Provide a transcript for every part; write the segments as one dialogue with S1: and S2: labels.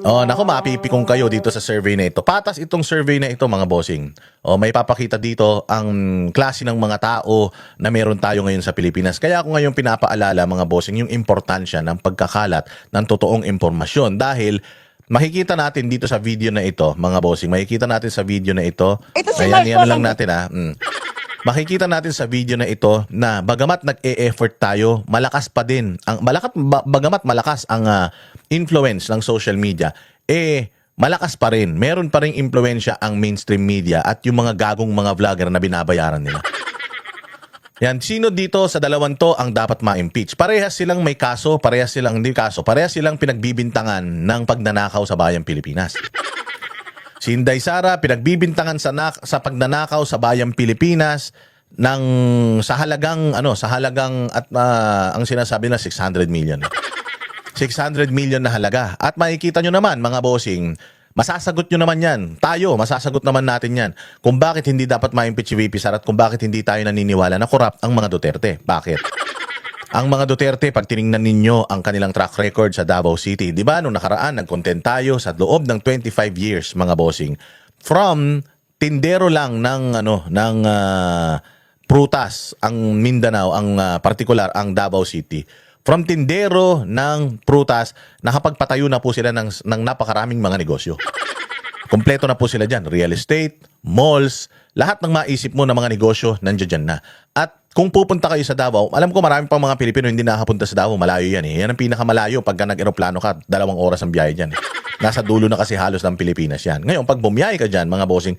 S1: Oh, naku, mapipikong kayo dito sa survey na ito. Patas itong survey na ito, mga bossing. Oh, may papakita dito ang klase ng mga tao na meron tayo ngayon sa Pilipinas. Kaya ako ngayon pinapaalala, mga bossing, yung importansya ng pagkakalat ng totoong impormasyon. Dahil makikita natin dito sa video na ito, mga bossing, makikita natin sa video na ito.
S2: Ito si
S1: Ayan, yan
S2: Marcos.
S1: lang natin ha. Makikita natin sa video na ito na bagamat nag-e-effort tayo, malakas pa din ang bagamat malakas ang influence ng social media, malakas pa rin. Meron pa ring impluwensya ang mainstream media at yung mga gagong mga vlogger na binabayaran nila. Yan, sino dito sa dalawang to ang dapat ma-impeach? Parehas silang may kaso, parehas silang pinagbibintangan ng pagnanakaw sa bayang Pilipinas. Si Inday Sara pinagbibintangan sa pagnanakaw sa bayang Pilipinas ng sa halagang at ang sinasabi na 600 million. 600 million na halaga. At makikita nyo naman, mga bossing, masasagot nyo naman yan. Masasagot naman natin yan. Kung bakit hindi dapat ma-impeach si VP Sara at kung bakit hindi tayo naniniwala na corrupt ang mga Duterte. Bakit? Ang mga Duterte, pag tiningnan ninyo ang kanilang track record sa Davao City, di ba, nung nakaraan, nag-content tayo sa loob ng 25 years, mga bossing. From tindero lang ng prutas, ang Mindanao, ang partikular, ang Davao City. From tindero ng prutas, nakapagpatayo na po sila ng napakaraming mga negosyo. Kompleto na po sila dyan. Real estate, malls, lahat ng maisip mo na mga negosyo, nandiyan na. At kung pupunta kayo sa Davao, alam ko marami pang mga Pilipino hindi nakapunta sa Davao. Malayo yan eh. Yan ang pinakamalayo pagka nag-aeroplano ka, 2 oras ang biyahe dyan. Nasa dulo na kasi halos ng Pilipinas yan. Ngayon, pag bumiyahe ka dyan, mga bossing,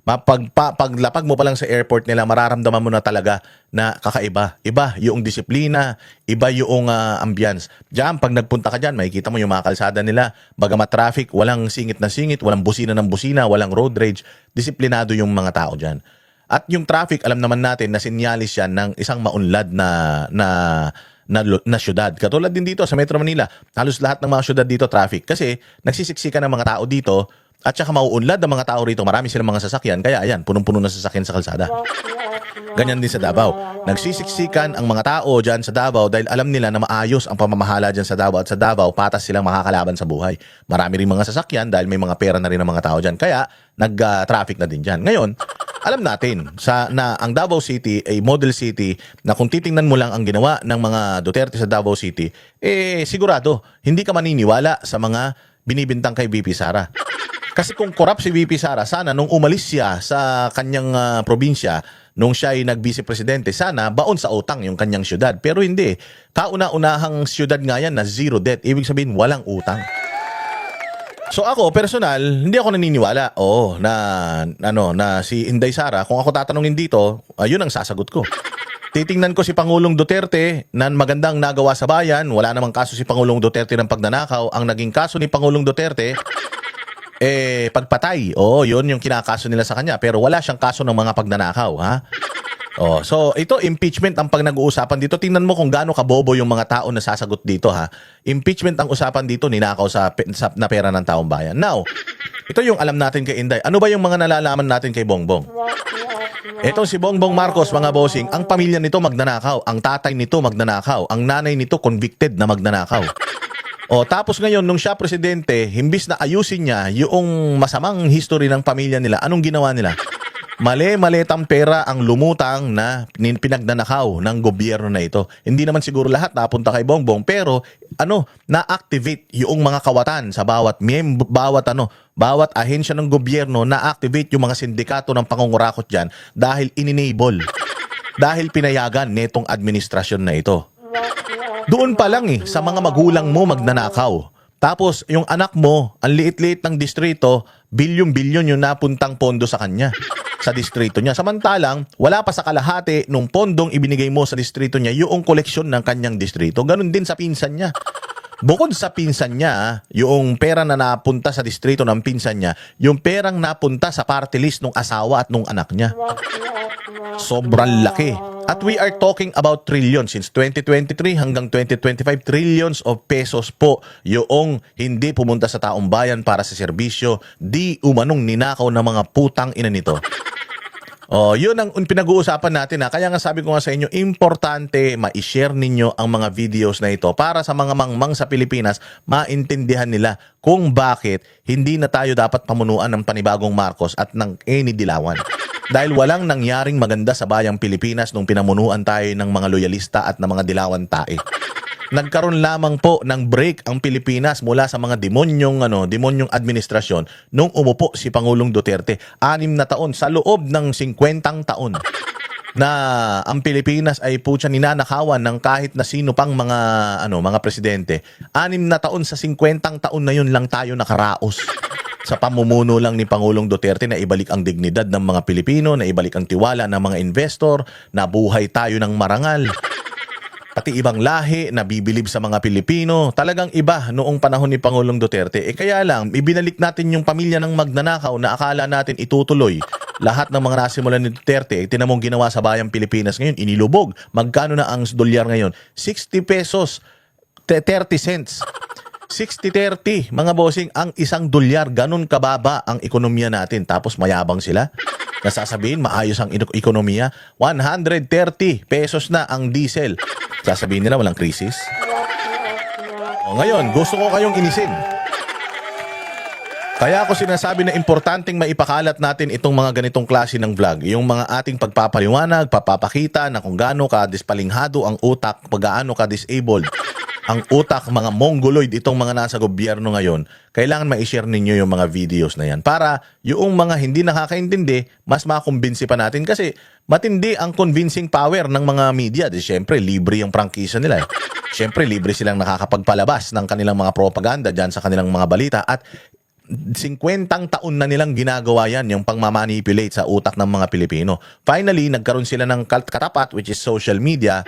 S1: paglapag mo pa lang sa airport nila, mararamdaman mo na talaga na kakaiba. Iba yung disiplina, iba yung ambience. Diyan, pag nagpunta ka dyan, makikita mo yung mga kalsada nila. Bagamat traffic, walang singit na singit, walang busina ng busina, walang road rage. Disiplinado yung mga tao dyan. At yung traffic, alam naman natin na sinyalis yan ng isang maunlad na syudad. Katulad din dito sa Metro Manila, halos lahat ng mga syudad dito traffic. Kasi nagsisiksikan ng mga tao dito at saka mauunlad ng mga tao rito. Marami silang mga sasakyan. Kaya ayan, punong-puno na sasakyan sa kalsada. Ganyan din sa Davao. Nagsisiksikan ang mga tao dyan sa Davao dahil alam nila na maayos ang pamamahala dyan sa Davao. At sa Davao, patas silang makakalaban sa buhay. Marami rin mga sasakyan dahil may mga pera na rin ang mga tao dyan. Kaya nag-traffic na din dyan. Ngayon, alam natin na ang Davao City ay model city na kung titingnan mo lang ang ginawa ng mga Duterte sa Davao City, sigurado, hindi ka maniniwala sa mga binibintang kay VP Sara. Kasi kung corrupt si VP Sara, sana nung umalis siya sa kanyang probinsya, nung siya ay nag-vice presidente, sana baon sa utang yung kanyang syudad. Pero hindi. Kauna-unahang syudad nga yan na zero debt. Ibig sabihin, walang utang. So ako, personal, hindi ako naniniwala na si Inday Sara, kung ako tatanungin dito, yun ang sasagot ko. Titingnan ko si Pangulong Duterte na magandang nagawa sa bayan, wala namang kaso si Pangulong Duterte ng pagnanakaw. Ang naging kaso ni Pangulong Duterte, pagpatay. Yun yung kinakaso nila sa kanya. Pero wala siyang kaso ng mga pagnanakaw, ha? So ito, impeachment ang pag nag-uusapan dito. Tingnan mo kung gaano kabobo yung mga tao na sasagot dito, ha. Impeachment ang usapan dito, ninakaw na pera ng taong bayan. Now, ito yung alam natin kay Inday. Ano ba yung mga nalalaman natin kay Bongbong? Ito si Bongbong Marcos, mga bossing, ang pamilya nito magnanakaw, ang tatay nito magnanakaw, ang nanay nito convicted na magnanakaw. Tapos ngayon, nung siya presidente, himbis na ayusin niya yung masamang history ng pamilya nila, anong ginawa nila? Mali-malitang pera ang lumutang na pinagnanakaw ng gobyerno na ito. Hindi naman siguro lahat napunta kay Bongbong, pero na-activate yung mga kawatan sa bawat ahensya ng gobyerno, na-activate yung mga sindikato ng pangungurakot diyan dahil in-enable, dahil pinayagan netong administrasyon na ito. Doon pa lang sa mga magulang mo magnanakaw. Tapos yung anak mo, ang liit-liit ng distrito, bilyon-bilyon yung napuntang pondo sa kanya, sa distrito niya. Samantalang, wala pa sa kalahati nung pondong ibinigay mo sa distrito niya yung koleksyon ng kanyang distrito. Ganun din sa pinsan niya. Bukod sa pinsan niya, yung pera na napunta sa distrito ng pinsan niya, yung perang napunta sa party list ng asawa at nung anak niya. Sobrang laki. At we are talking about trillions. Since 2023 hanggang 2025, trillions of pesos po yung hindi pumunta sa taong bayan para sa serbisyo, di umanong ninakaw ng mga putang ina nito. Oh, yun ang pinag-uusapan natin ha. Kaya nga sabi ko nga sa inyo, importante ma-share ninyo ang mga videos na ito para sa mga mangmang sa Pilipinas, maintindihan nila kung bakit hindi na tayo dapat pamunuan ng panibagong Marcos at ng Eni Dilawan. Dahil walang nangyaring maganda sa bayang Pilipinas nung pinamunuan tayo ng mga loyalista at ng mga Dilawan tae. Nagkaroon lamang po ng break ang Pilipinas mula sa mga demonyong administrasyon nung umupo si Pangulong Duterte. 6 na taon sa loob ng 50 taon na ang Pilipinas ay putya ninanakawan ng kahit na sino pang mga presidente. 6 na taon sa 50 taon na yun lang tayo nakaraos sa pamumuno lang ni Pangulong Duterte na ibalik ang dignidad ng mga Pilipino, na ibalik ang tiwala ng mga investor, na buhay tayo ng marangal. Pati ibang lahi na bibilib sa mga Pilipino. Talagang iba noong panahon ni Pangulong Duterte. Kaya lang, ibinalik natin yung pamilya ng magnanakaw na akala natin itutuloy. Lahat ng mga nasimulan ni Duterte, tinamong ginawa sa bayang Pilipinas ngayon, inilubog. Magkano na ang dolyar ngayon? 60 pesos, 30 cents. 60-30, mga bossing, ang isang dolyar, ganun kababa ang ekonomiya natin. Tapos mayabang sila. Nasasabihin, maayos ang ekonomiya. 130 pesos na ang diesel. Sasabihin nila walang krisis. Ngayon, gusto ko kayong inisin. Kaya ako sinasabi na importanteng maipakalat natin itong mga ganitong klase ng vlog. Yung mga ating pagpapaliwanag, papapakita na kung gaano ka dispalinghado ang utak, pag gaano ka disabled ang utak, mga mongoloid itong mga nasa gobyerno ngayon. Kailangan ma-share ninyo yung mga videos na yan para yung mga hindi nakakaintindi, mas makumbinsi pa natin kasi matindi ang convincing power ng mga media. Di syempre, libre yung prangkisa nila. Syempre, libre silang nakakapagpalabas ng kanilang mga propaganda dyan sa kanilang mga balita at 50 taon na nilang ginagawa yan, yung pangmamanipulate sa utak ng mga Pilipino. Finally, nagkaroon sila ng katapat, which is social media.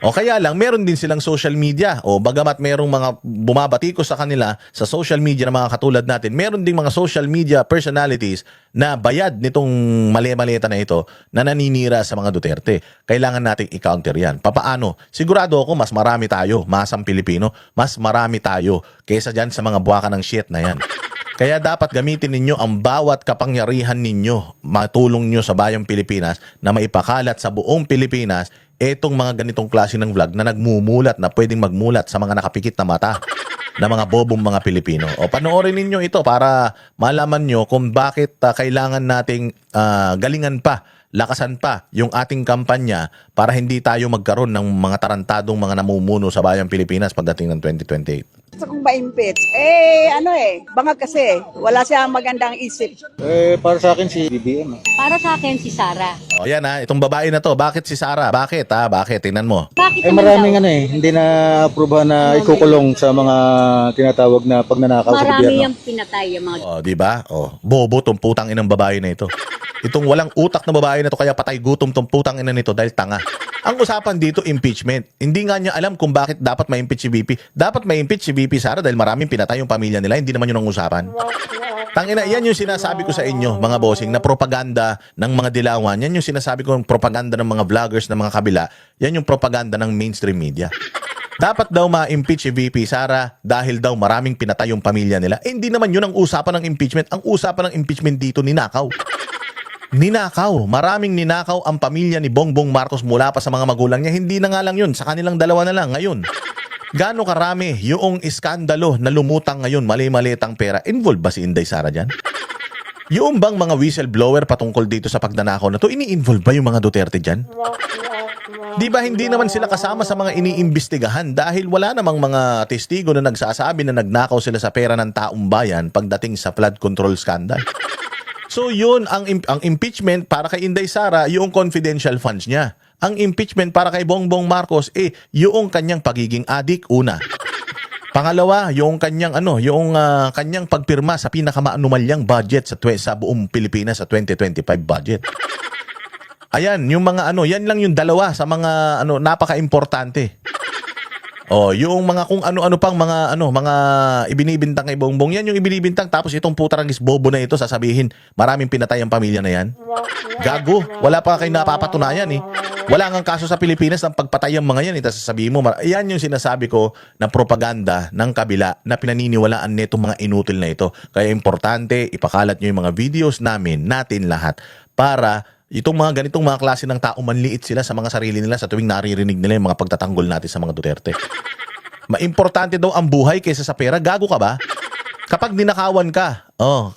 S1: O kaya lang, meron din silang social media. O bagamat merong mga bumabatiko sa kanila sa social media na mga katulad natin, meron ding mga social media personalities na bayad nitong mali-maleta na ito na naninira sa mga Duterte. Kailangan nating i-counter yan. Papaano? Sigurado ako mas marami tayo, masang Pilipino, mas marami tayo kaysa dyan sa mga buwaka ng shit na yan. Kaya dapat gamitin ninyo ang bawat kapangyarihan ninyo, matulong nyo sa bayang Pilipinas na maipakalat sa buong Pilipinas etong mga ganitong klase ng vlog na nagmumulat, na pwedeng magmulat sa mga nakapikit na mata na mga bobong mga Pilipino. O panoorin ninyo ito para malaman nyo kung bakit kailangan nating galingan pa, lakasan pa yung ating kampanya para hindi tayo magkaroon ng mga tarantadong mga namumuno sa bayang Pilipinas pagdating ng 2028.
S2: Gusto kong ma-impeach. Bangag kasi. Wala siyang magandang isip.
S3: Para sa akin si BBM.
S4: Para sa akin, si Sara.
S1: O yan itong babae na to. Bakit si Sara? Bakit Bakit? Tingnan mo.
S4: Bakit naman
S3: Maraming
S4: daw?
S3: hindi na aproba na ikukulong sa mga tinatawag na pagnanakaw sa
S4: Marami
S3: gobyerno.
S4: yung pinatay, yung mga...
S1: O, di ba? O, bobo tong putang inang babae na ito. Itong walang utak na babae na to, kaya patay gutom tong putang ina nito dahil tanga. Ang usapan dito, impeachment. Hindi nga niya alam kung bakit dapat ma-impeach si VP. Dapat ma-impeach si VP Sara dahil maraming pinatay yung pamilya nila. Hindi naman yun ang usapan. Tangina, yan yung sinasabi ko sa inyo, mga bossing, na propaganda ng mga dilawan. Yan yung sinasabi ko, propaganda ng mga vloggers ng mga kabila. Yan yung propaganda ng mainstream media. Dapat daw ma-impeach si VP Sara dahil daw maraming pinatay yung pamilya nila. Hindi naman yun ang usapan ng impeachment. Ang usapan ng impeachment dito, ninakaw. Ninakaw. Maraming ninakaw ang pamilya ni Bongbong Marcos mula pa sa mga magulang niya. Hindi na nga lang yun. Sa kanilang dalawa na lang ngayon. Gaano karami yung iskandalo na lumutang ngayon, mali-malitang pera? Involved ba si Inday Sara dyan? Yung bang mga whistleblower patungkol dito sa pagnanakaw na to, ini-involve ba yung mga Duterte dyan? Di ba hindi naman sila kasama sa mga iniimbestigahan dahil wala namang mga testigo na nagsasabi na nagnakaw sila sa pera ng taong bayan pagdating sa flood control scandal? So yun, ang impeachment para kay Inday Sara, yung confidential funds niya. Ang impeachment para kay Bongbong Marcos, yung kanyang pagiging adik, una. Pangalawa, yung kanyang kanyang pagpirma sa pinakamaanumalyang budget sa buong Pilipinas sa 2025 budget. Ayan, yung mga yan lang yung dalawa sa mga napaka-importante. Yung mga kung ano-ano pang mga ibinibintang kay Bongbong, yan yung ibinibintang, tapos itong putarangis bobo na ito sasabihin, maraming pinatay ang pamilya na yan. Gago, wala pa kayo napapatunayan Wala ngang kaso sa Pilipinas ng pagpatay ang mga yan. Tapos sasabihin mo, yan yung sinasabi ko na propaganda ng kabila na pinaniniwalaan nitong mga inutil na ito. Kaya importante, ipakalat nyo yung mga videos natin lahat para Itong mga ganitong mga klase ng tao, manliit sila sa mga sarili nila sa tuwing naririnig nila yung mga pagtatanggol natin sa mga Duterte. Maimportante daw ang buhay kaysa sa pera. Gago ka ba? Kapag ninakawan ka,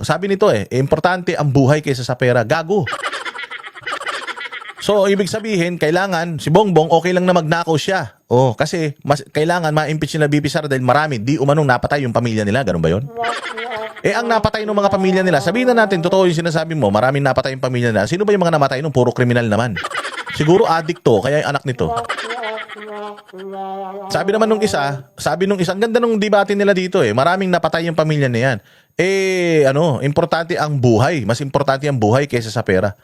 S1: sabi nito importante ang buhay kaysa sa pera. Gago. So, ibig sabihin, kailangan, si Bongbong, okay lang na magnakaw siya. Kasi kailangan ma-impeach nila BP Sara dahil marami, di umanong napatay yung pamilya nila. Ganun ba yun? Ang napatay ng mga pamilya nila, sabihin na natin, totoo yung sinasabi mo, maraming napatay yung pamilya nila. Sino ba yung mga namatay nung puro kriminal naman? Siguro addict to, kaya yung anak nito. Sabi naman nung isa, ang ganda nung debate nila dito maraming napatay yung pamilya na yan. Importante ang buhay. Mas importante ang buhay kaysa sa pera.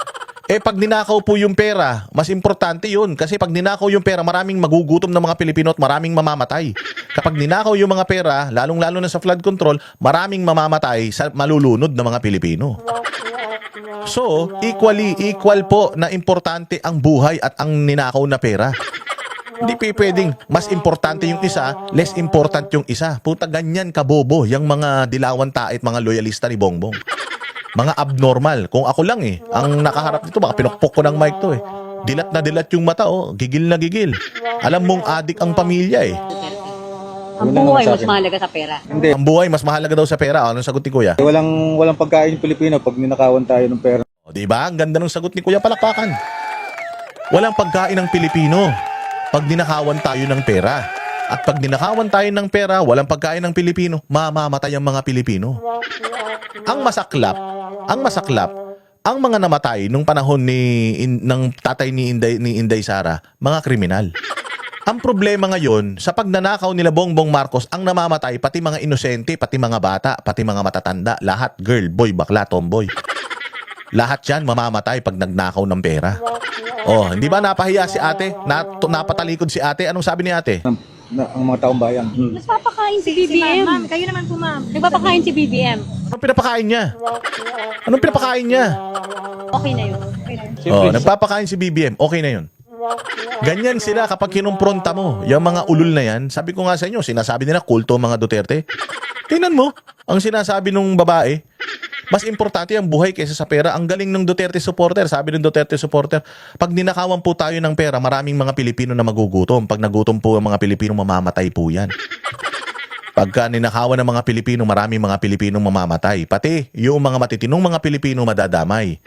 S1: Pag ninakaw po yung pera, mas importante yun. Kasi pag ninakaw yung pera, maraming magugutom ng mga Pilipino at maraming mamamatay. Kapag ninakaw yung mga pera, lalong-lalo na sa flood control, maraming mamamatay sa malulunod ng mga Pilipino. So, equal po na importante ang buhay at ang ninakaw na pera. Hindi pwedeng mas importante yung isa, less important yung isa. Puta, ganyan kabobo yung mga dilawan tait, mga loyalista ni Bongbong. Mga abnormal. Kung ako lang ang nakaharap nito, baka pinukpok ko ng mic to Dilat na dilat yung mata gigil na gigil. Alam mong adik ang pamilya
S4: Ang buhay mas mahalaga sa pera.
S3: Hindi.
S1: Ang buhay mas mahalaga daw sa pera. Anong sagot ni Kuya?
S3: Walang pagkain yung Pilipino pag ninakawan tayo ng pera.
S1: Diba? Ang ganda ng sagot ni Kuya, palakpakan. Walang pagkain ng Pilipino pag ninakawan tayo ng pera. At pag ninakawan tayo ng pera, walang pagkain ng Pilipino, mamamatay ang mga Pilipino. Ang masaklap, ang mga namatay nung panahon ng tatay ni Inday Sara, mga kriminal. Ang problema ngayon, sa pagnanakaw nila Bongbong Marcos, ang namamatay, pati mga inosente, pati mga bata, pati mga matatanda, lahat, girl, boy, bakla, tomboy. Lahat yan mamamatay pag nagnakaw ng pera. Hindi ba napahiya si ate? Napatalikod si ate? Anong sabi ni ate?
S3: Ang mga taong bayan.
S4: Mas papakain si BBM.
S5: Ma'am, kayo naman po, ma'am.
S4: Nagpapakain si BBM.
S1: Anong pinapakain niya? Anong pinapakain niya?
S4: Okay na yun.
S1: Nagpapakain si BBM. Okay na yun. Ganyan sila kapag kinumpronta mo. Yung mga ulul na yan, sabi ko nga sa inyo, sinasabi nila kulto mga Duterte. Tingnan mo, ang sinasabi nung babae, mas importante ang buhay kaysa sa pera. Ang galing ng Duterte supporter. Sabi ng Duterte supporter, pag ninakawan po tayo ng pera, maraming mga Pilipino na magugutom. Pag nagutom po ang mga Pilipino, mamamatay po yan. Pagka ninakawan ng mga Pilipino, maraming mga Pilipino mamamatay. Pati yung mga matitinong mga Pilipino madadamay.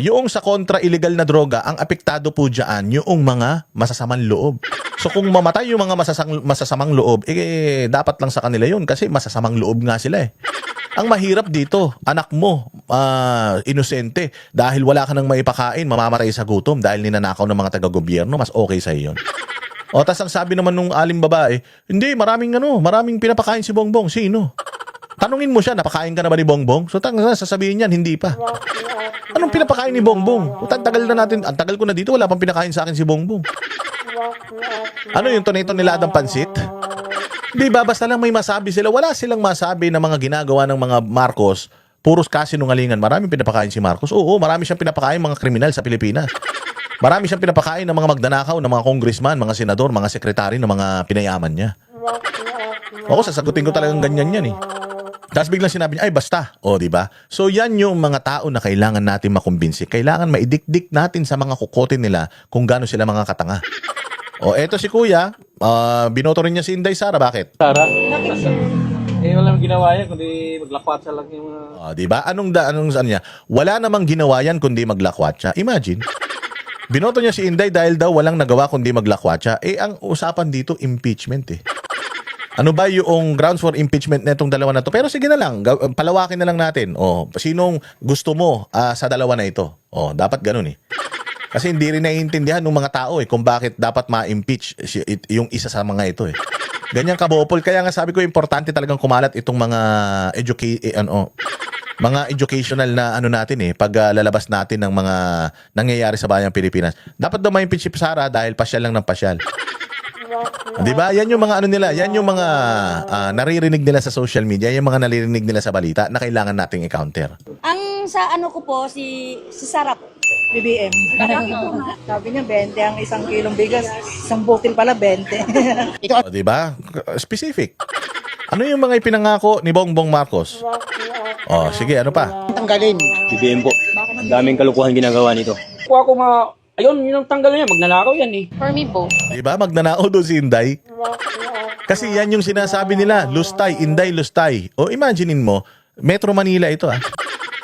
S1: Yung sa kontra illegal na droga, ang apektado po dyan, yung mga masasamang loob. So kung mamatay yung mga masasamang loob, dapat lang sa kanila yun kasi masasamang loob nga sila Ang mahirap dito, anak mo, inosente, dahil wala ka nang maipakain, mamamatay sa gutom dahil ninanakaw ng mga taga-gobyerno, mas okay sa yun. Tas ang sabi naman nung aling babae, hindi, maraming pinapakain si Bongbong. Sino? Tanungin mo siya, napakain ka na ba ni Bongbong? So sasabihin niyan, hindi pa. Anong pinapakain ni Bongbong? Ang tagal ko na dito, wala pang pinakain sa akin si Bongbong. Ano yung tonetoniladang pansit? Di ba, basta lang may masabi sila. Wala silang masabi na mga ginagawa ng mga Marcos, puros kasinungalingan. Maraming pinapakain si Marcos. Oo, marami siyang pinapakain mga kriminal sa Pilipinas. Marami siyang pinapakain ng mga magdanakaw, ng mga congressman, mga senador, mga sekretary, ng mga pinayaman niya. Sasagutin ko talagang ganyan yan Tapos biglang sinabi niya, ay basta. Di ba? So yan yung mga tao na kailangan natin makumbinsi. Kailangan maidikdik natin sa mga kukotin nila kung gaano sila mga katanga. Eto si Kuya, binoto rin niya si Inday Sara. Bakit?
S3: Sara? Walang ginawa yan, kundi maglakwatsa lang yung...
S1: Di ba? Anong saan niya? Wala namang ginawa yan kundi maglakwatsa. Imagine. Binoto niya si Inday dahil daw walang nagawa kundi maglakwatsa. Ang usapan dito, impeachment Ano ba yung grounds for impeachment netong dalawa na to? Pero sige na lang, palawakin na lang natin. Sinong gusto mo sa dalawa na ito? Dapat ganun Kasi hindi rin naiintindihan ng mga tao kung bakit dapat ma-impeach yung isa sa mga ito Ganyan kabopol. Kaya nga sabi ko, importante talagang kumalat itong mga mga educational na natin pag lalabas natin ng mga nangyayari sa bayang Pilipinas. Dapat daw ma-impeach si Sara dahil pasyal lang ng pasyal. Di ba? Yan yung mga nila, yan yung mga naririnig nila sa social media, yung mga naririnig nila sa balita na kailangan nating i-counter.
S5: Ang sa ko po, si Sara po.
S2: BBM. Sabi niya, 20 ang isang kilong bigas. Isang butil pala, 20.
S1: Di ba? Specific. Ano yung mga ipinangako ni Bongbong Marcos? Sige, ano pa?
S6: Tanggalin.
S3: BBM po. Ang daming kalukuhan ginagawa nito.
S6: Kuha ko ayun, yun ang tanggal niya, magnanakaw yan eh.
S4: For me, both.
S1: Diba? Magnanakaw doon si Inday. Kasi yan yung sinasabi nila, lustay, Inday, lustay. O imaginein mo, Metro Manila ito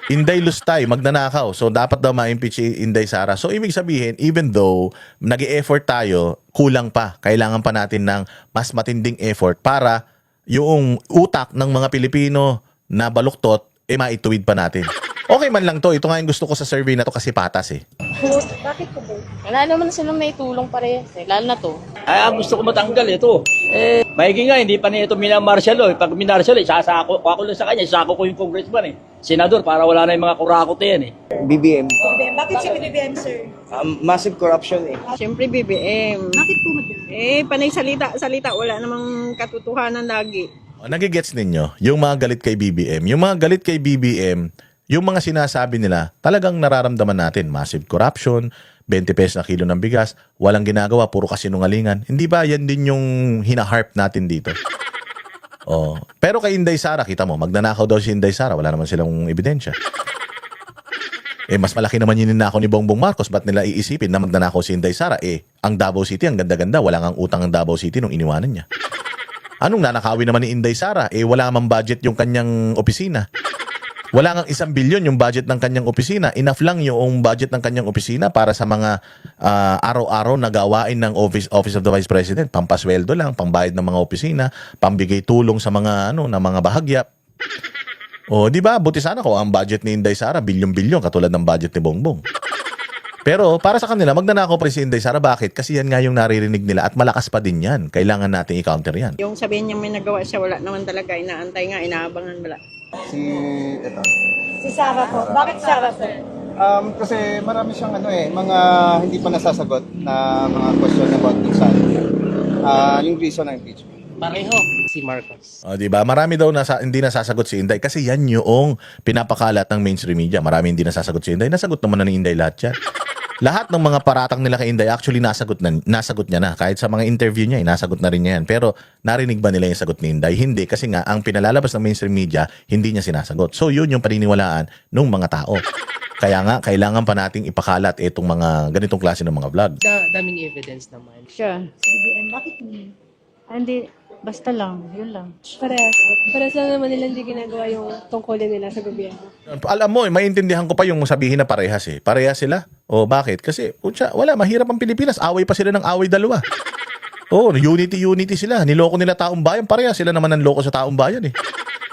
S1: Inday lustay, magnanakaw. So dapat daw ma-impeach si Inday Sara. So ibig sabihin, even though nag-e-effort tayo, kulang pa. Kailangan pa natin ng mas matinding effort para yung utak ng mga Pilipino na baluktot, maituwid pa natin. Okay man lang to. Ito nga yung gusto ko sa survey na to kasi patas
S5: Bakit po ba? Wala naman silang may tulong parehas eh. Lalo na to.
S6: Ay, gusto ko matanggal ito. Maigi nga, hindi pa niya ito minamarshal. Pag minamarshal, sasako ako lang sa kanya, sasako ko yung congressman senador, para wala na yung mga kurakot yan
S7: BBM.
S2: Bakit si BBM, sir?
S7: Massive corruption eh.
S8: Siyempre BBM.
S2: Bakit po madam?
S8: Panay salita, wala namang katotohanan lagi.
S1: Nagigets ninyo, yung mga galit kay BBM. Yung mga galit kay BBM, yung mga sinasabi nila, talagang nararamdaman natin. Massive corruption, 20 pesos na kilo ng bigas, walang ginagawa, puro kasinungalingan. Hindi ba yan din yung hinaharp natin dito? Oh. Pero kay Inday Sara, kita mo, magnanakaw daw si Inday Sara, wala naman silang ebidensya. Mas malaki naman yung ninakaw ni Bongbong Marcos, ba't nila iisipin na magnanakaw si Inday Sara? Ang Davao City, ang ganda-ganda, wala ngang utang ang Davao City nung iniwanan niya. Anong nanakawin naman ni Inday Sara? Wala mang budget yung kanyang opisina. Wala ngang 1 bilyon yung budget ng kanyang opisina. Enough lang yung budget ng kanyang opisina para sa mga araw-araw na gawain ng Office of the Vice President. Pampasweldo lang, pambayad ng mga opisina, pambigay tulong sa mga na mga bahagya. O, di ba? Buti sana ko ang budget ni Inday Sara, bilyon-bilyon katulad ng budget ni Bongbong. Pero para sa kanila, magnanakaw pa rin si Inday Sara. Bakit? Kasi yan nga yung naririnig nila at malakas pa din yan. Kailangan nating i-counter yan.
S8: Yung sabihin niya may nagawa siya, wala naman talaga. Inaantay nga, inaabangan wala.
S2: Si Sarah po. Bakit Sarah po?
S3: Kasi marami siyang mga hindi pa nasasagot na mga question about kung saan yung reason ng impeachment.
S6: Pareho. Si Marcos.
S1: O, di ba? Marami daw hindi nasasagot si Inday kasi yan yung pinapakalat ng mainstream media. Marami hindi nasasagot si Inday. Nasagot naman na ni Inday lahat yan. Lahat ng mga paratang nila kay Inday actually nasagot niya na. Kahit sa mga interview niya, nasagot na rin niya yan. Pero narinig ba nila yung sagot ni Inday? Hindi. Kasi nga, ang pinalalabas ng mainstream media, hindi niya sinasagot. So, yun yung paniniwalaan ng mga tao. Kaya nga, kailangan pa nating ipakalat itong mga ganitong klase ng mga vlog.
S9: Daming evidence naman.
S8: Siya.
S2: Si BBM, bakit hindi?
S5: Hindi, basta lang, yun lang.
S10: Parehas. Parehas lang naman nila hindi ginagawa yung tungkulin nila sa gobyerno.
S1: Alam mo, maintindihan ko pa yung sabihin na parehas Parehas sila. O bakit? Kasi, wala, mahirap ang Pilipinas. Away pa sila ng away dalawa. Unity sila. Niloko nila taong bayan. Parehas sila naman ang loko sa taong bayan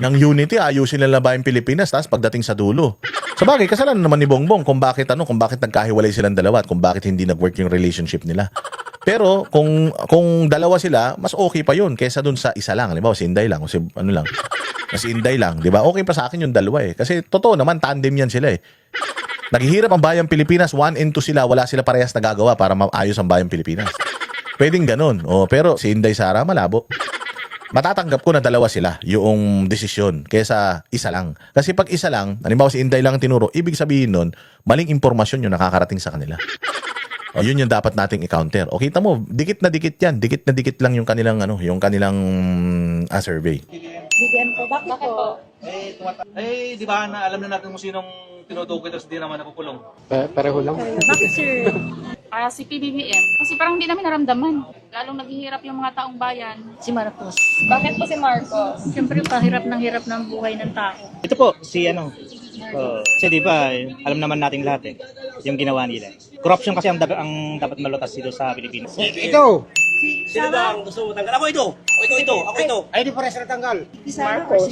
S1: Ng unity, ayusin nila ba yung Pilipinas, tapos pagdating sa dulo. Sa bagay, kasalanan naman ni Bongbong kung bakit nagkahiwalay silang dalawa at kung bakit hindi nag-work yung relationship nila. Pero kung dalawa sila, mas okay pa yun kaysa dun sa isa lang. Halimbawa, si Inday lang o si si Inday lang, 'di ba? Okay pa sa akin yung dalawa Kasi totoo naman, tandem yan sila Naghihirap ang bayang Pilipinas, 1 and 2 sila, wala sila parehas nagagawa para maayos ang bayang Pilipinas. Pwedeng ganun. Pero si Inday Sara, malabo. Matatanggap ko na dalawa sila yung desisyon kaysa isa lang. Kasi pag isa lang, halimbawa si Inday lang tinuro, ibig sabihin nun, maling impormasyon yung nakakarating sa kanila. Yun yung dapat nating i-counter. O kita mo, dikit na dikit yan. Dikit na dikit lang yung kanilang survey.
S2: BBM po, bakit po?
S3: Di ba alam na natin kung sinong tinutukoy tapos di naman napukulong?
S9: Pareho lang.
S2: Bakit, sir?
S4: Si PBBM. Kasi parang hindi namin naramdaman. Lalong naghihirap yung mga taong bayan.
S5: Si Marcos.
S10: Bakit po si Marcos?
S5: Siyempre, hirap ng buhay ng tao.
S11: Ito po, kasi di ba, alam naman nating lahat yung ginawa nila. Corruption kasi ang dapat malutas dito sa Pilipinas.
S3: Ito!
S6: Sino ba ang gusto mo tanggal? Ako ito! Ako ito!
S3: Ay, di pa rin sila tanggal.
S2: Si Marcos.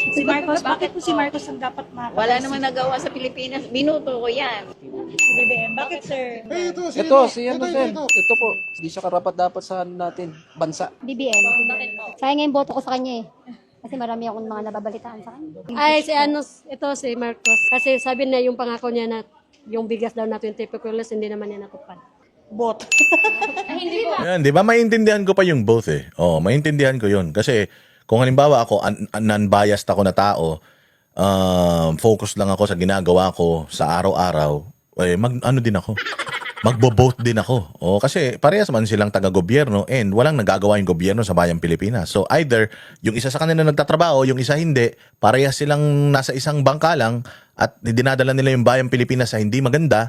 S2: Si Marcos, bakit po si Marcos ang dapat makakasama?
S8: Wala naman nagawa sa Pilipinas. Binuto ko yan.
S2: Si BBM, bakit, sir?
S9: Ito, ito po. Hindi siya karapat-dapat sa natin, bansa.
S5: BBM. Sayang nga yung boto ko sa kanya Kasi marami akong mga nababalitaan sa kanya.
S10: Ay, ito si Marcos. Kasi sabi na yung pangako niya na yung bigas daw na 20 pesos, hindi naman niya natupad.
S2: Bot.
S1: Ayan, di ba? Maintindihan ko pa yung both maintindihan ko yun. Kasi kung halimbawa ako, non-biased ako na tao, focus lang ako sa ginagawa ko sa araw-araw, din ako. Magbo-vote din ako. Kasi parehas man silang taga-gobyerno and walang nagagawa yung gobyerno sa bayang Pilipinas. So either yung isa sa kanila nagtatrabaho, yung isa hindi, parehas silang nasa isang bangka lang at dinadala nila yung bayang Pilipinas sa hindi maganda,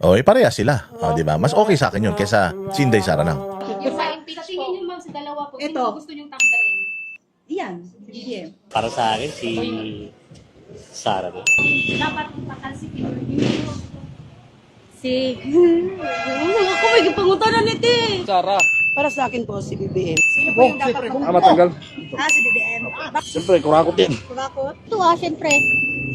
S1: o pareha sila. O, di ba? Mas okay sa akin yun kesa si Inday Sara lang.
S4: Yung sa impeach po.
S10: Tingin niyo ma'am sa dalawa po,
S2: Ito.
S10: sino gusto niyong tanggalin?
S2: Yan, BBM.
S11: Para sa akin, si Sara.
S10: Dapat takal si Si... Ako may pangutanan nito eh.
S9: Sara.
S8: Para sa akin po, si BBM.
S2: Sino po yung dapat
S3: Matanggal.
S2: Si BBM.
S11: Siyempre, kurakot din.
S2: Bakit?
S5: Ito syempre.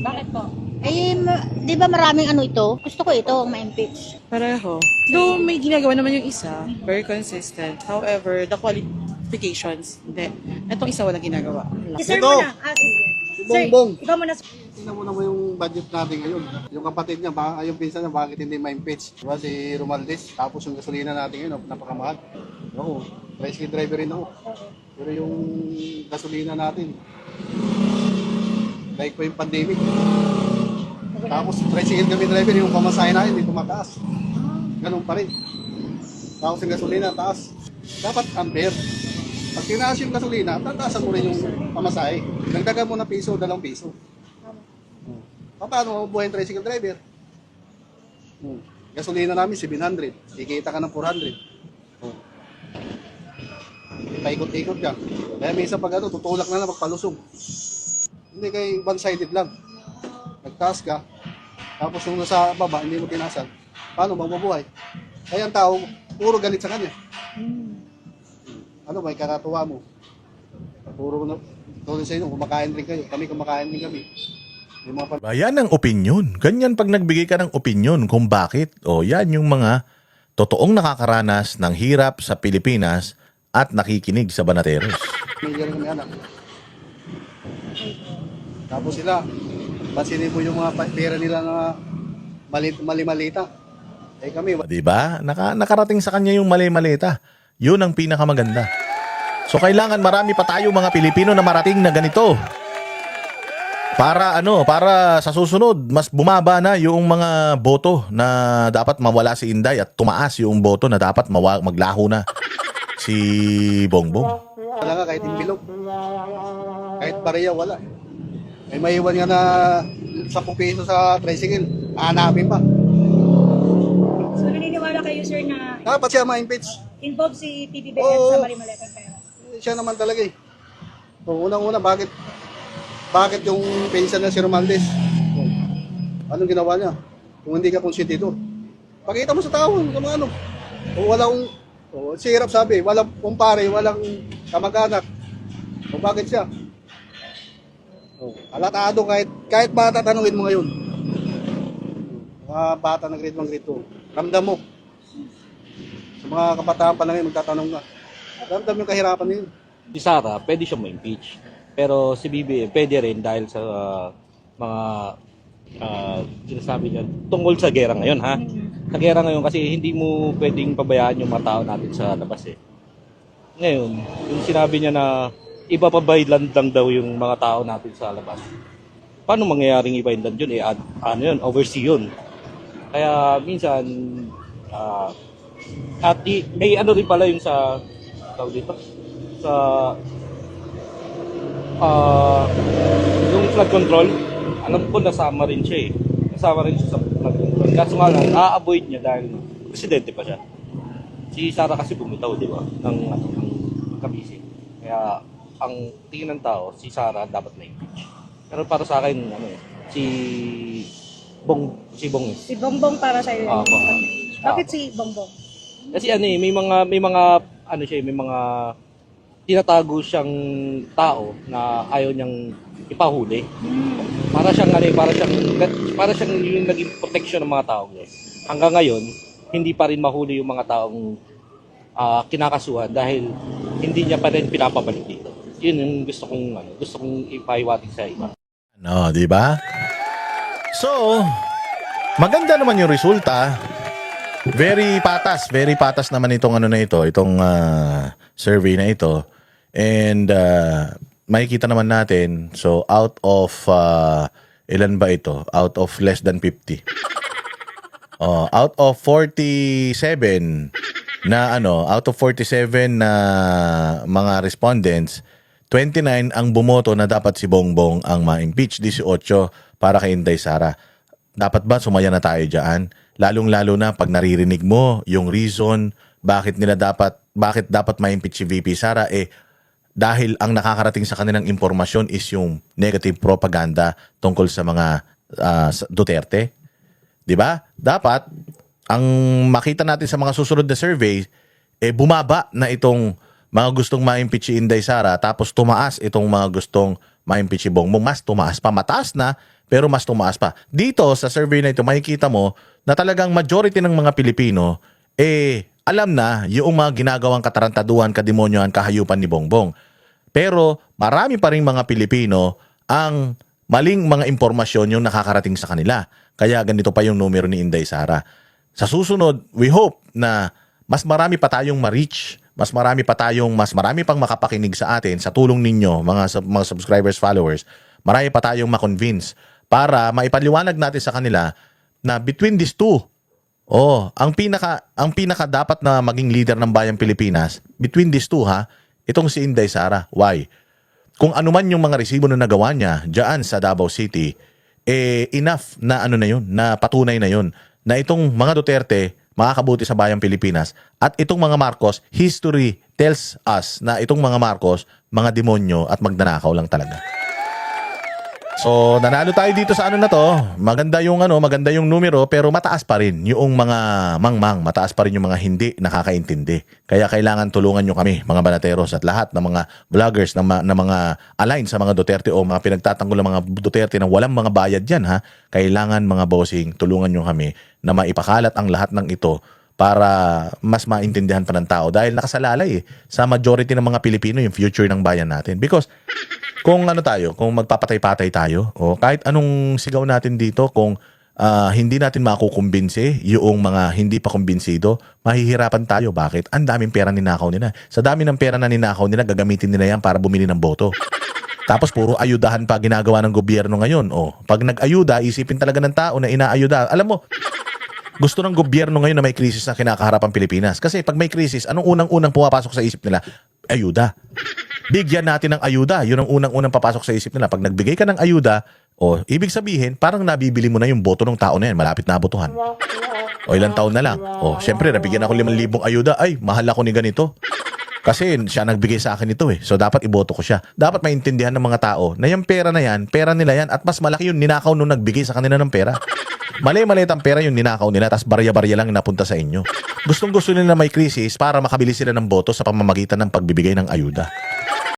S4: Bakit po?
S5: Eh, di ba maraming ano ito? Gusto ko ito, ma-impeach.
S8: Pareho. Though may ginagawa naman yung isa, very consistent. However, the qualifications, hindi. Itong isa walang ginagawa.
S2: Sir
S3: Ito.
S2: muna. Sige. Sir,
S3: Bongbong.
S2: ikaw muna.
S3: Tingnan mo naman yung budget natin ngayon. Yung kapatid niya, yung pinsan niya, bakit hindi ma-impeach? Diba si Romaldes? Tapos yung gasolina natin ngayon, napakamahal. Oo, tricycle driver rin ako. Pero yung gasolina natin, like pa yung pandemic. Tapos tricycle kami driver, yung pamasahe natin, hindi tumataas. Ganun pa rin. Tapos yung gasolina, taas. Dapat ampere. Pag tinaas yung gasolina, tataasan mo rin yung pamasahe. Dagdagan mo na piso, 2 piso. Paano mabuhay yung tricycle driver? Gasolina namin 700, kikita ka ng 400. Paikot-ikot ka. Kaya minsan pag ano, tutulak na magpalusog. Hindi kay one-sided lang. Nagtaas ka, tapos yung nasa baba, hindi mo tinasan. Paano mabubuhay? Kaya ang tao, puro galit sa kanya. Ano, may kakatuwa mo. Puro na, tulad sa inyo, kumakain rin kayo. Kami kumakain rin kami. Yung mga
S1: Yan ang opinion. Ganyan pag nagbigay ka ng opinion kung bakit. O yan yung mga totoong nakakaranas ng hirap sa Pilipinas at nakikinig sa Banateros.
S3: pamilya rin kami anak. Tapos sila, pansinin mo yung mga pera nila na mali-malita. Eh kami,
S1: Diba? Nakarating sa kanya yung mali-malita. Yun ang pinakamaganda. So kailangan marami pa tayo mga Pilipino na marating na ganito. Para para sa susunod mas bumaba na yung mga boto na dapat mawala si Inday at tumaas yung boto na dapat maglaho na si Bongbong.
S3: wala nga kahit imbilog. Kahit pareya, wala. May maiwan nga na 10 piso sa tricycle. Hanapin pa.
S2: So, naniniwala kayo, sir, na
S3: Dapat siya ma-impeach.
S2: involved si PBBM
S3: Oo.
S2: sa mali-malitang pera?
S3: Siya naman talaga eh. So, unang-una, bakit yung pension na si Romaldes? Anong ginawa niya? Kung hindi ka konsentidor. Pakita mo sa tao kung ano. O walang, si Hirap sabi, walang kumpare, walang kamag-anak. O bakit siya? Alatado kahit bata tanungin mo ngayon. Mga bata ng grade 1, grade 2. Ramdam mo. Sa mga kabataan pa lang ngayon, magtatanong ka. Ramdam yung kahirapan niyo.
S9: Si Sara, pwede siya ma-impeach. Pero si BBM, pwede rin dahil sa mga sinasabi niya tungkol sa gera ngayon, ha? Sa gera ngayon kasi hindi mo pwedeng pabayaan yung mga tao natin sa labas eh. Ngayon, yung sinabi niya na ipapabaylan lang daw yung mga tao natin sa labas. Paano mangyayaring ibaylan yun? Yun, oversee yun. Kaya minsan, may ano rin pala yung sa, tawag dito, sa, yung flood control, alam ko nasama rin siya eh. Nasama rin siya sa flood control. Kaso nga lang, a-avoid niya dahil presidente pa siya. Si Sara kasi bumitaw, di ba? Ng kabisi. Kaya, ang tingin ng tao, si Sara dapat na-impeach. Pero para sa akin, si Bong.
S2: Si Bongbong para sa iyo.
S9: Opo.
S2: Bakit si Bongbong?
S9: Kasi may mga tinatago siyang tao na ayaw niyang ipahuli. Para siyang yung naging protection ng mga tao niya. Hanggang ngayon, hindi pa rin mahuli yung mga taong kinakasuhan dahil hindi niya pa rin pinapabalik dito. Yun yung gusto kong ipahiwatig sa iba.
S1: Di ba? So, maganda naman yung resulta. Very patas naman itong itong survey na ito. And makikita naman natin, so out of ilan ba ito? Out of less than 50. Out of 47 na out of 47 na mga respondents, 29 ang bumoto na dapat si Bongbong ang ma-impeach, 18 para kay Inday Sara. Dapat ba sumaya na tayo dyan? Lalong-lalo na pag naririnig mo yung reason bakit dapat ma-impeach si VP Sara, dahil ang nakakarating sa kanilang impormasyon is yung negative propaganda tungkol sa mga Duterte. 'Di ba? Dapat ang makita natin sa mga susunod na survey bumaba na itong mga gustong ma-impeach si Inday Sara, tapos tumaas itong mga gustong ma-impeach si Bongbong. Mas tumaas pa, mataas na pero mas tumaas pa. Dito sa survey na ito makikita mo na talagang majority ng mga Pilipino alam na yung mga ginagawang katarantaduhan, kademonyohan, kahayupan ni Bongbong. Pero marami pa rin mga Pilipino ang maling mga impormasyon yung nakakarating sa kanila. Kaya ganito pa yung numero ni Inday Sara. Sa susunod, we hope na mas marami pa tayong ma-reach, mas marami pang makapakinig sa atin sa tulong ninyo, mga subscribers, followers. Marami pa tayong ma-convince para maipaliwanag natin sa kanila na between these two, ang pinaka dapat na maging leader ng bayang Pilipinas, between these two itong si Inday Sara. Why? Kung ano man yung mga resibo na nagawa niya diyan sa Davao City, enough na na patunay na yun na itong mga Duterte makakabuti sa bayang Pilipinas, at itong mga Marcos, history tells us na itong mga Marcos, mga demonyo at magnanakaw lang talaga. So, nanalo tayo dito sa na to. Maganda yung numero, pero mataas pa rin yung mga mangmang, mataas pa rin yung mga hindi nakakaintindi. Kaya kailangan tulungan nyo kami, mga banateros at lahat ng mga vloggers na mga align sa mga Duterte o mga pinagtatanggol ng mga Duterte na walang mga bayad dyan Kailangan, mga bossing, tulungan nyo kami na maipakalat ang lahat ng ito para mas maintindihan pa ng tao, dahil nakasalalay sa majority ng mga Pilipino yung future ng bayan natin. Because kung kung magpapatay-patay tayo, o kahit anong sigaw natin dito, kung hindi natin makukumbinsi yung mga hindi pa kumbinsido, mahihirapan tayo. Bakit? Ang daming pera ninakaw nila. Sa dami ng pera na ninakaw nila, gagamitin nila yan para bumili ng boto. Tapos puro ayudahan pa ginagawa ng gobyerno ngayon. Pag nag-ayuda, isipin talaga ng tao na inaayuda. Alam mo, gusto ng gobyerno ngayon na may krisis na kinakaharap ang Pilipinas. Kasi pag may krisis, anong unang-unang pumapasok sa isip nila? Ayuda. Bigyan natin ng ayuda. Yun ang unang-unang papasok sa isip nila. Pag nagbigay ka ng ayuda, ibig sabihin, parang nabibili mo na yung boto ng tao na yan. Malapit na botohan. Ilang taon na lang. Syempre, nabigyan ako 5,000 ayuda. Ay, mahal ako ni ganito. Kasi siya nagbigay sa akin ito So, dapat iboto ko siya. Dapat maintindihan ng mga tao na yung pera na yan, pera nila yan, at mas malaki yung ninakaw nung nagbigay sa kanila ng pera. Mali-maliit ang pera yung ninakaw nila, tapos barya-barya lang napunta sa inyo. Gustong-gusto nila may krisis para makabili sila ng boto sa pamamagitan ng pagbibigay ng ayuda.